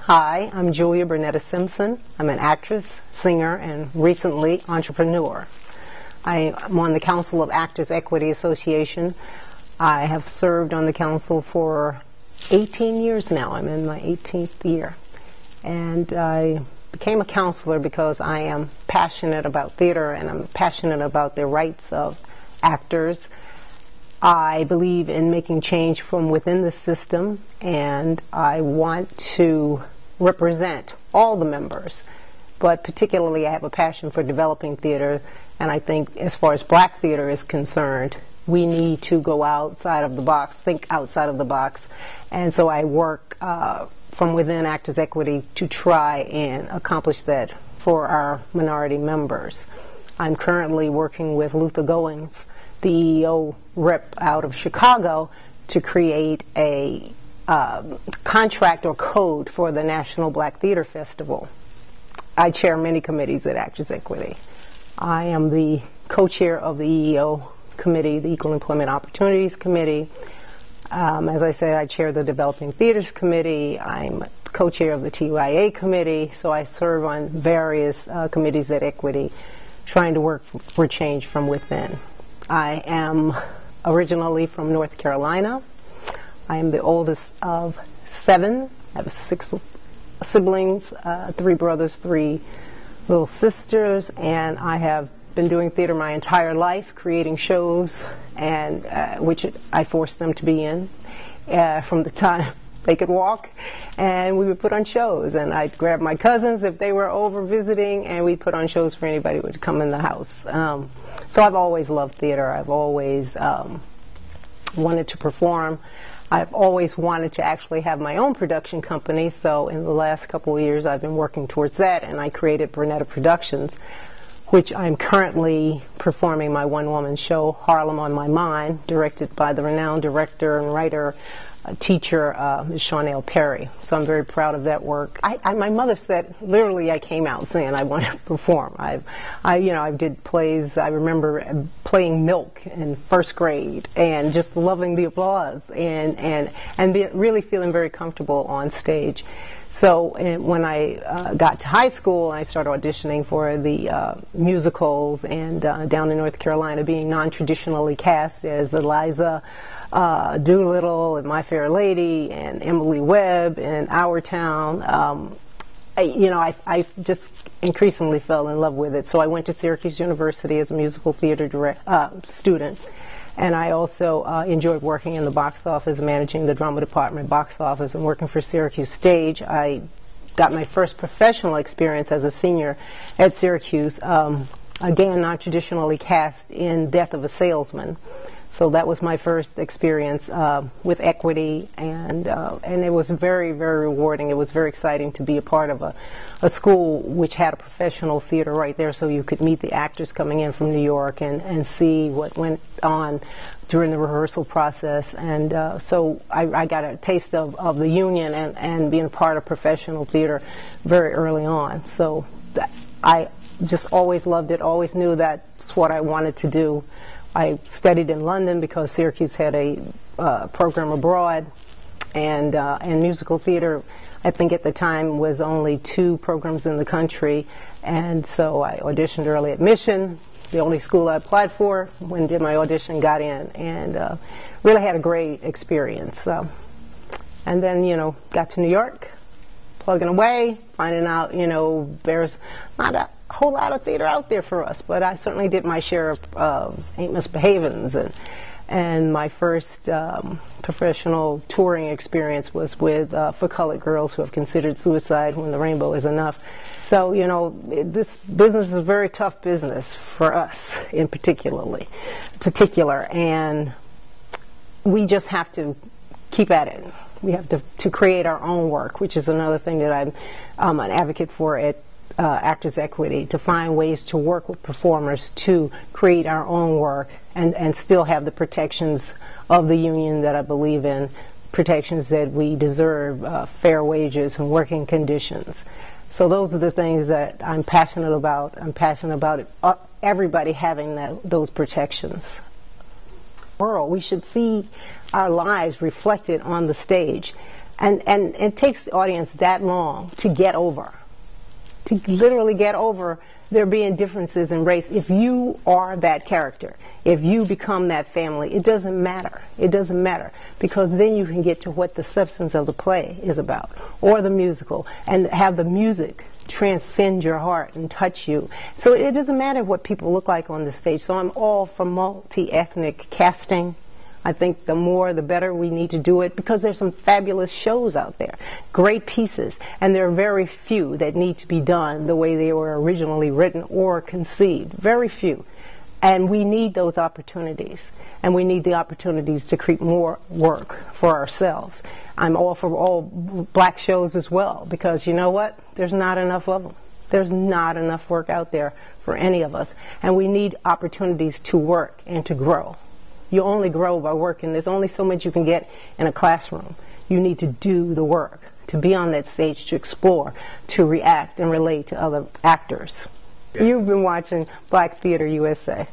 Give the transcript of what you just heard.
Hi, I'm Julia Breanetta Simpson. I'm an actress, singer, and recently entrepreneur. I am on the Council of Actors Equity Association. I have served on the council for 18 years now. I'm in my 18th year. And I became a counselor because I am passionate about theater and I'm passionate about the rights of actors. I believe in making change from within the system, and I want to represent all the members, but particularly I have a passion for developing theater, and I think as far as black theater is concerned, we need to go outside of the box, think outside of the box, and so I work from within Actors Equity to try and accomplish that for our minority members. I'm currently working with Luther Goings, the EEO rep out of Chicago, to create a contract or code for the National Black Theater Festival. I chair many committees at Actors Equity. I am the co-chair of the EEO committee, the Equal Employment Opportunities Committee. As I said, I chair the Developing Theaters Committee. I'm co-chair of the TYA committee, so I serve on various committees at Equity, trying to work for change from within. I am originally from North Carolina. I am the oldest of 7. I have 6 siblings, 3 brothers, 3 little sisters, and I have been doing theater my entire life, creating shows, and which I forced them to be in from the time they could walk, and we would put on shows, and I'd grab my cousins if they were over visiting, and we'd put on shows for anybody who would come in the house. So I've always loved theater. I've always wanted to perform. I've always wanted to actually have my own production company, so in the last couple of years I've been working towards that, and I created Breanetta Productions, which I'm currently performing my one-woman show, Harlem on My Mind, directed by the renowned director and writer, teacher, Ms. Shawnell Perry. So I'm very proud of that work. My mother said, literally, I came out saying I wanted to perform. I did plays. I remember playing Milk in 1st grade and just loving the applause and really feeling very comfortable on stage. So when I got to high school, I started auditioning for the musicals, and down in North Carolina, being non-traditionally cast as Eliza Doolittle and My Fair Lady and Emily Webb in Our Town. I just increasingly fell in love with it. So I went to Syracuse University as a musical theater student. And I also enjoyed working in the box office, managing the drama department box office, and working for Syracuse Stage. I got my first professional experience as a senior at Syracuse, again, not traditionally cast in Death of a Salesman. So that was my first experience with Equity, and it was very, very rewarding. It was very exciting to be a part of a school which had a professional theater right there, so you could meet the actors coming in from New York and see what went on during the rehearsal process. And so I got a taste of the union and being a part of professional theater very early on. So I just always loved it, always knew that's what I wanted to do. I studied in London because Syracuse had a program abroad, and musical theater, I think at the time, was only 2 programs in the country, and so I auditioned early admission, the only school I applied for. When did my audition, got in, and really had a great experience. And then, got to New York, plugging away, finding out, there's not a whole lot of theater out there for us, but I certainly did my share of Ain't Misbehavin', and my first professional touring experience was with For Colored Girls Who Have Considered Suicide When the Rainbow Is Enough. So, this business is a very tough business for us in particular, and we just have to keep at it. We have to create our own work, which is another thing that I'm an advocate for at Actors Equity, to find ways to work with performers to create our own work and still have the protections of the union that I believe in, protections that we deserve, fair wages and working conditions. So those are the things that I'm passionate about. I'm passionate about everybody having those protections. We should see our lives reflected on the stage. And it takes the audience that long to get over, to literally get over there being differences in race. If you are that character, if you become that family, it doesn't matter. It doesn't matter, because then you can get to what the substance of the play is about, or the musical, and have the music transcend your heart and touch you. So it doesn't matter what people look like on the stage. So I'm all for multi-ethnic casting. I think the more the better. We need to do it, because there's some fabulous shows out there, great pieces, and there are very few that need to be done the way they were originally written or conceived. Very few. And we need those opportunities, and we need the opportunities to create more work for ourselves. I'm all for all black shows as well, because you know what? There's not enough of them. There's not enough work out there for any of us, and we need opportunities to work and to grow. You only grow by working. There's only so much you can get in a classroom. You need to do the work, to be on that stage, to explore, to react and relate to other actors. You've been watching Black Theater USA.